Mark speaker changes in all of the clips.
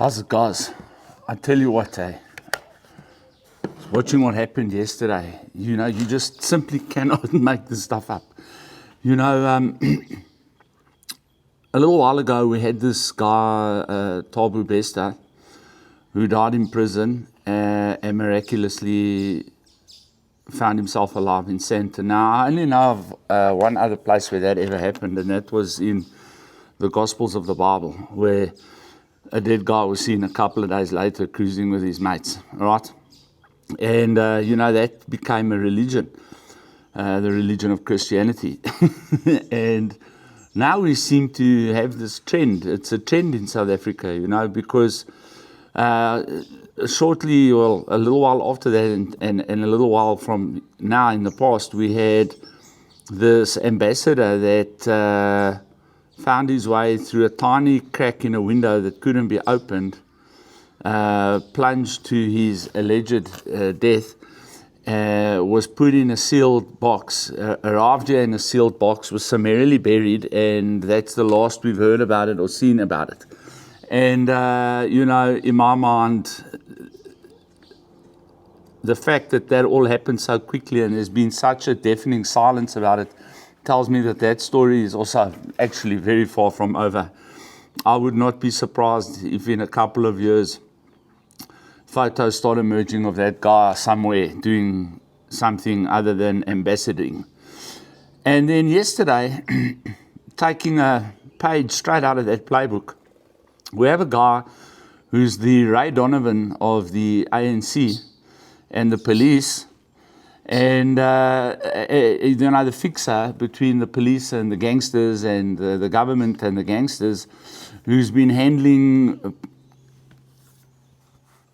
Speaker 1: How's it, guys? I tell you what, watching what happened yesterday, you just simply cannot make this stuff up. A little while ago, we had this guy, Tabu Besta, who died in prison and miraculously found himself alive in Santa. Now, I only know of one other place where that ever happened, and that was in the Gospels of the Bible, where a dead guy was seen a couple of days later cruising with his mates, right? And, that became a religion, the religion of Christianity. And now we seem to have this trend. It's a trend in South Africa, because shortly, well, a little while after that and a little while from now in the past, we had this ambassador that found his way through a tiny crack in a window that couldn't be opened, plunged to his alleged death, was put in a sealed box, arrived here in a sealed box, was summarily buried, and that's the last we've heard about it or seen about it. And, in my mind, the fact that all happened so quickly and there's been such a deafening silence about it tells me that story is also actually very far from over. I would not be surprised if in a couple of years photos start emerging of that guy somewhere doing something other than ambassadoring. And then yesterday, taking a page straight out of that playbook, we have a guy who's the Ray Donovan of the ANC and the police, and the fixer between the police and the gangsters and the government and the gangsters, who's been handling,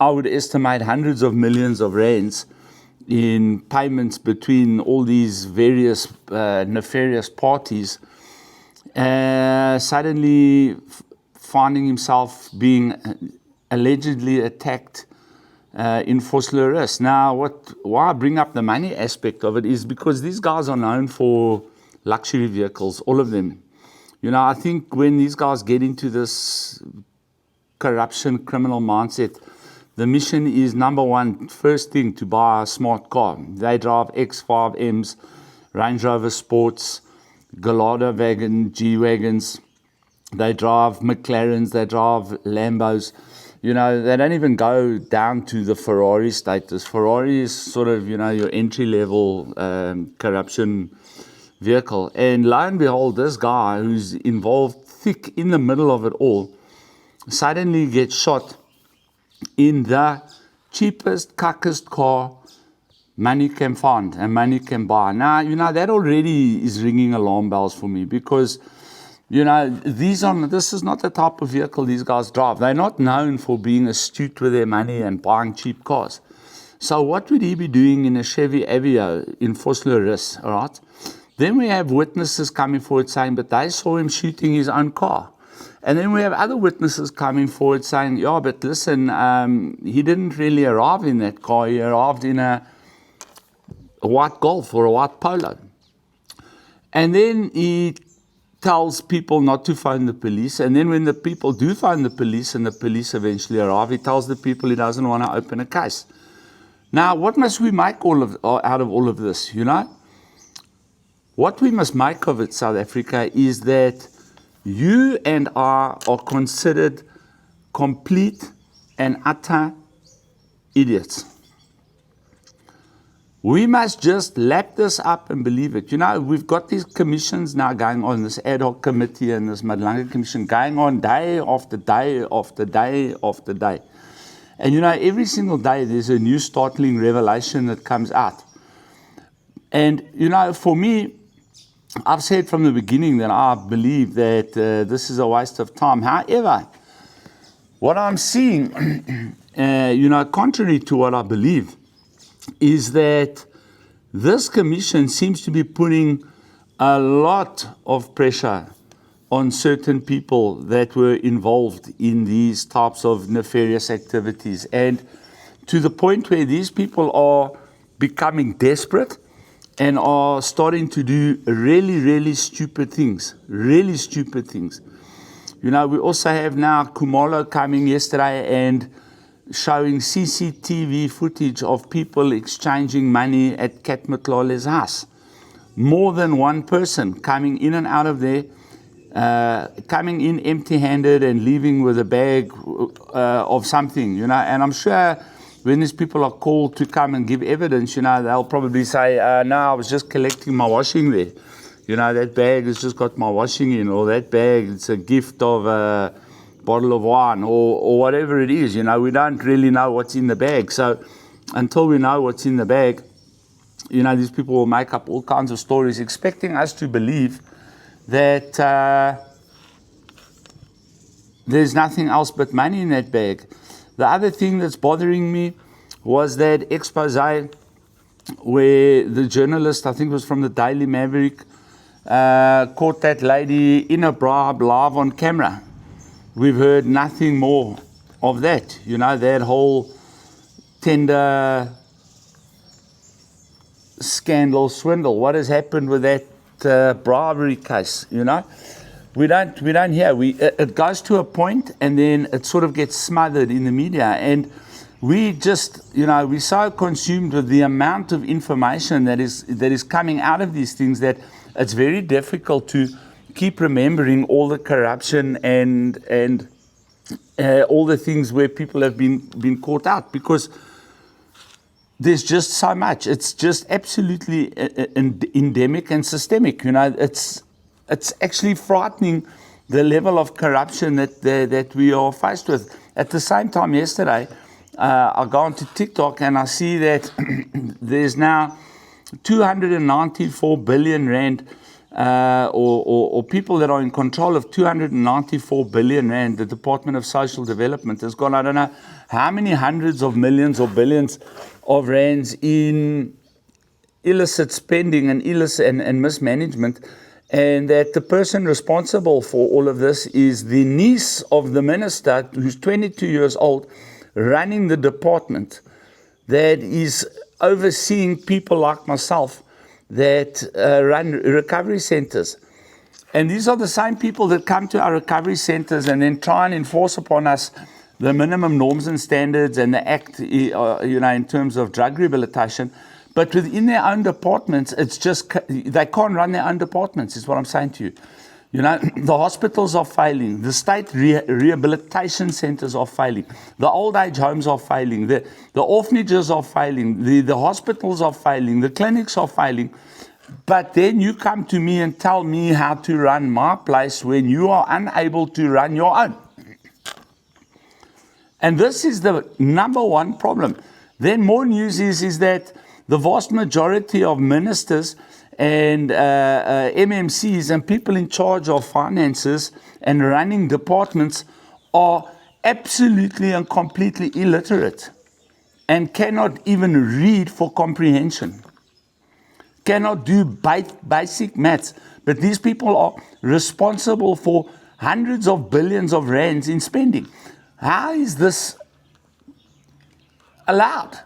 Speaker 1: I would estimate, hundreds of millions of rands in payments between all these various nefarious parties, suddenly finding himself being allegedly attacked in Vosloorus. Now, why I bring up the money aspect of it is because these guys are known for luxury vehicles, all of them. I think when these guys get into this corruption, criminal mindset, the mission is number one, first thing, to buy a smart car. They drive X5Ms, Range Rover Sports, Gallardo wagon, G-Wagons. They drive McLarens, they drive Lambos. They don't even go down to the Ferrari status. Ferrari is sort of, your entry-level corruption vehicle. And lo and behold, this guy who's involved thick in the middle of it all suddenly gets shot in the cheapest, cuckest car money can find and money can buy. Now, that already is ringing alarm bells for me because this is not the type of vehicle these guys drive. They're not known for being astute with their money and buying cheap cars. So what would he be doing in a Chevy Aveo in Vosloorus, all right? Then we have witnesses coming forward saying, but they saw him shooting his own car. And then we have other witnesses coming forward saying, yeah, but listen, he didn't really arrive in that car. He arrived in a white Golf or a white Polo. And then he tells people not to phone the police, and then when the people do phone the police and the police eventually arrive, he tells the people he doesn't want to open a case. Now, what must we make out of all of this, What we must make of it, South Africa, is that you and I are considered complete and utter idiots. We must just lap this up and believe it. We've got these commissions now going on, this ad hoc committee and this Madlanga commission going on day after day after day after day. And, every single day there's a new startling revelation that comes out. And, for me, I've said from the beginning that I believe that this is a waste of time. However, what I'm seeing, contrary to what I believe, is that this commission seems to be putting a lot of pressure on certain people that were involved in these types of nefarious activities, and to the point where these people are becoming desperate and are starting to do really, really stupid things. You know, we also have now Kumalo coming yesterday and showing CCTV footage of people exchanging money at Kat Mtlale's house. More than one person coming in and out of there, coming in empty-handed and leaving with a bag of something, you know. And I'm sure when these people are called to come and give evidence, you know, they'll probably say, no, I was just collecting my washing there. You know, that bag has just got my washing in, or that bag, it's a gift of a bottle of wine, or whatever it is. You know, we don't really know what's in the bag. So until we know what's in the bag, you know, these people will make up all kinds of stories, expecting us to believe that there's nothing else but money in that bag. The other thing that's bothering me was that expose where the journalist, I think it was from the Daily Maverick, caught that lady in a bribe live on camera. We've heard nothing more of that. You know, that whole tender scandal, swindle. What has happened with that bribery case? You know, we don't hear. It goes to a point, and then it sort of gets smothered in the media, and we just, you know, we're so consumed with the amount of information that is coming out of these things that it's very difficult to keep remembering all the corruption and all the things where people have been caught out, because there's just so much. It's just absolutely endemic and systemic. You know, it's actually frightening, the level of corruption that we are faced with. At the same time, yesterday, I go onto TikTok and I see that there's now 294 billion rand, or people that are in control of 294 billion rand. The Department of Social Development has gone, I don't know how many hundreds of millions or billions of rands in illicit spending and illicit and mismanagement, and that the person responsible for all of this is the niece of the minister, who's 22 years old, running the department that is overseeing people like myself that run recovery centers. And these are the same people that come to our recovery centers and then try and enforce upon us the minimum norms and standards and the act, you know, in terms of drug rehabilitation. But within their own departments, it's just, they can't run their own departments, is what I'm saying to you. You know, the hospitals are failing. The state rehabilitation centers are failing. The old age homes are failing. The orphanages are failing. The hospitals are failing. The clinics are failing. But then you come to me and tell me how to run my place when you are unable to run your own. And this is the number one problem. Then more news is that the vast majority of ministers and MMCs and people in charge of finances and running departments are absolutely and completely illiterate and cannot even read for comprehension, cannot do basic maths. But these people are responsible for hundreds of billions of rands in spending. How is this allowed?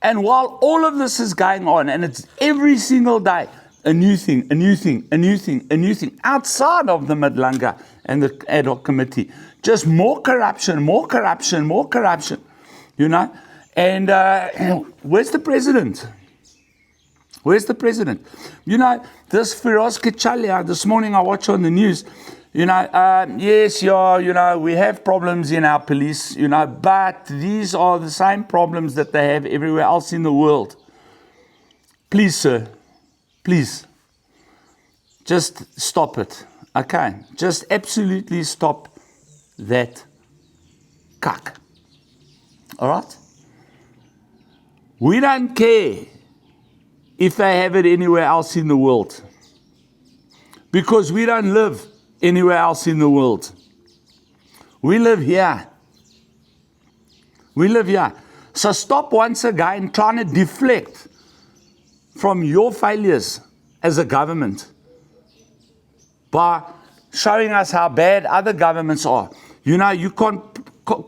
Speaker 1: And while all of this is going on, and it's every single day, a new thing, a new thing, a new thing, a new thing, outside of the Madlanga and the ad hoc committee, just more corruption, more corruption, more corruption, you know? And where's the president? Where's the president? You know, this Firoz Kachalia, this morning I watched on the news, you know, yes, yeah, you know, we have problems in our police, you know, but these are the same problems that they have everywhere else in the world. Please, sir, please, just stop it, okay? Just absolutely stop that cuck, all right? We don't care if they have it anywhere else in the world, because we don't live anywhere else in the world. We live here. We live here. So stop once again trying to deflect from your failures as a government by showing us how bad other governments are. You know, you can't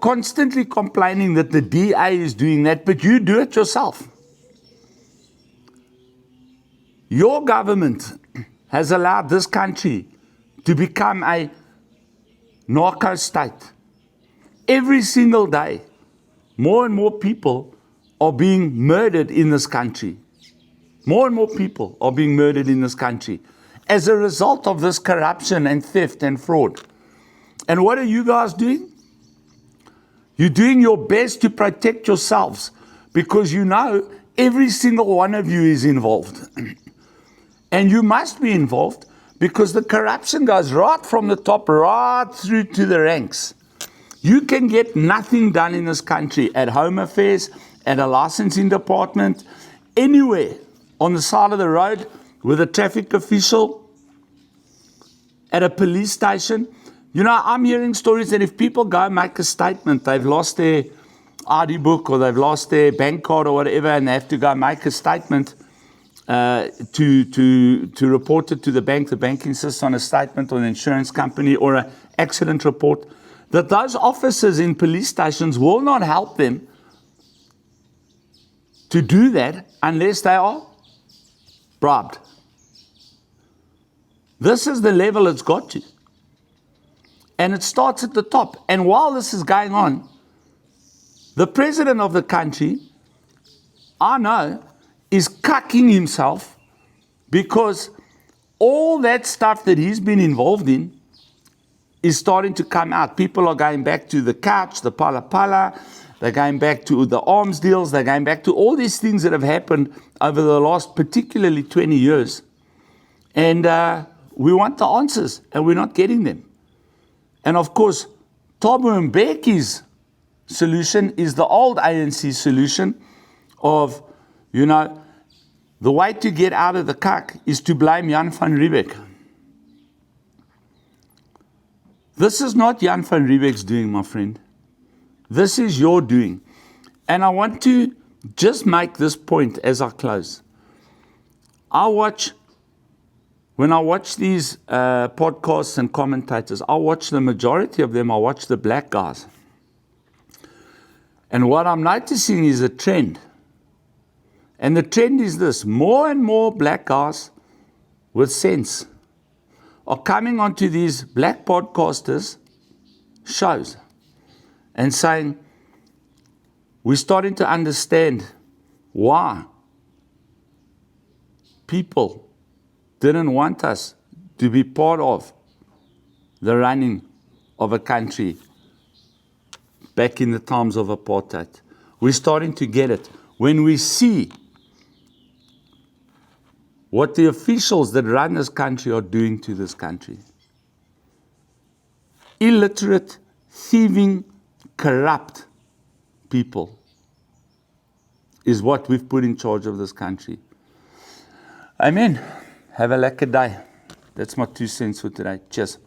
Speaker 1: constantly complaining that the DA is doing that, but you do it yourself. Your government has allowed this country to become a narco state. Every single day, more and more people are being murdered in this country. More and more people are being murdered in this country as a result of this corruption and theft and fraud. And what are you guys doing? You're doing your best to protect yourselves because you know every single one of you is involved. And you must be involved because the corruption goes right from the top, right through to the ranks. You can get nothing done in this country at Home Affairs, at a licensing department, anywhere on the side of the road with a traffic official, at a police station. You know, I'm hearing stories that if people go make a statement, they've lost their ID book or they've lost their bank card or whatever, and they have to go make a statement to report it to the bank. The bank insists on a statement or an insurance company or an accident report, that those officers in police stations will not help them to do that unless they are bribed. This is the level it's got to. And it starts at the top. And while this is going on, the president of the country, I know, is cucking himself because all that stuff that he's been involved in is starting to come out. People are going back to the couch, the pala, they're going back to the arms deals, they're going back to all these things that have happened over the last particularly 20 years. And we want the answers, and we're not getting them. And of course, Thabo Mbeki's solution is the old ANC solution of, you know, the way to get out of the cuck is to blame Jan van Riebeeck. This is not Jan van Riebeeck's doing, my friend. This is your doing. And I want to just make this point as I close. When I watch these podcasts and commentators, I watch the majority of them, I watch the black guys. And what I'm noticing is a trend. And the trend is this: more and more black guys with sense are coming onto these black podcasters shows and saying, we're starting to understand why people didn't want us to be part of the running of a country back in the times of apartheid. We're starting to get it when we see what the officials that run this country are doing to this country. Illiterate, thieving, corrupt people is what we've put in charge of this country. Amen. Have a lekker day. That's my 2 cents for today. Cheers.